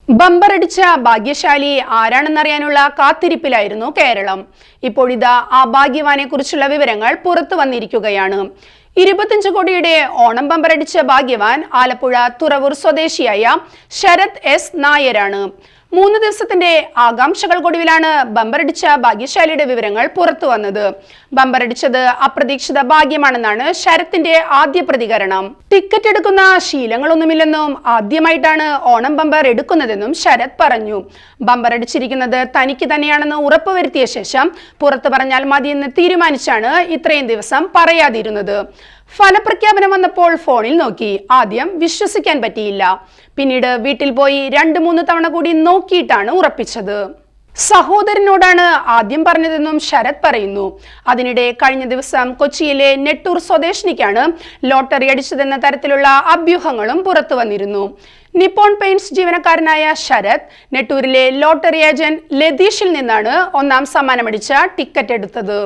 ബമ്പറടിച്ച ഭാഗ്യശാലി ആരാണെന്നറിയാനുള്ള കാത്തിരിപ്പിലായിരുന്നു കേരളം. ഇപ്പോഴിതാ ആ ഭാഗ്യവാനെ കുറിച്ചുള്ള വിവരങ്ങൾ പുറത്തു വന്നിരിക്കുകയാണ്. 25 കോടിയുടെ ഓണം ബമ്പറടിച്ച ഭാഗ്യവാൻ ആലപ്പുഴ തുറവൂർ സ്വദേശിയായ ശരത് എസ് നായരാണ്. 3 ദിവസത്തിന്റെ ആകാംക്ഷകൾക്കൊടുവിലാണ് ബമ്പറടിച്ച ഭാഗ്യശാലിയുടെ വിവരങ്ങൾ പുറത്തു വന്നത്. ബമ്പറടിച്ചത് അപ്രതീക്ഷിത ഭാഗ്യമാണെന്നാണ് ശരത്തിന്റെ ആദ്യ പ്രതികരണം. ടിക്കറ്റ് എടുക്കുന്ന ശീലങ്ങളൊന്നുമില്ലെന്നും ആദ്യമായിട്ടാണ് ഓണം ബമ്പർ എടുക്കുന്നതെന്നും ശരത് പറഞ്ഞു. ബമ്പറടിച്ചിരിക്കുന്നത് തനിക്ക് തന്നെയാണെന്ന് ഉറപ്പുവരുത്തിയ ശേഷം പുറത്തു പറഞ്ഞാൽ മതിയെന്ന് തീരുമാനിച്ചാണ് ഇത്രയും ദിവസം പറയാതിരുന്നത്. ഫലപ്രഖ്യാപനം വന്നപ്പോൾ ഫോണിൽ നോക്കി. ആദ്യം വിശ്വസിക്കാൻ പറ്റിയില്ല. പിന്നീട് വീട്ടിൽ പോയി 2-3 തവണ കൂടി നോക്കിയിട്ടാണ് ഉറപ്പിച്ചത്. സഹോദരനോടാണ് ആദ്യം പറഞ്ഞതെന്നും ശരത് പറയുന്നു. അതിനിടെ കഴിഞ്ഞ ദിവസം കൊച്ചിയിലെ നെട്ടൂർ സ്വദേശിനിക്കാണ് ലോട്ടറി അടിച്ചതെന്ന തരത്തിലുള്ള അഭ്യൂഹങ്ങളും പുറത്തു വന്നിരുന്നു. നിപ്പോൺ പെയിന്റ്സ് ജീവനക്കാരനായ ശരത് നെട്ടൂരിലെ ലോട്ടറി ഏജന്റ് ലതീഷിൽ നിന്നാണ് ഒന്നാം സമ്മാനമടിച്ച ടിക്കറ്റ് എടുത്തത്.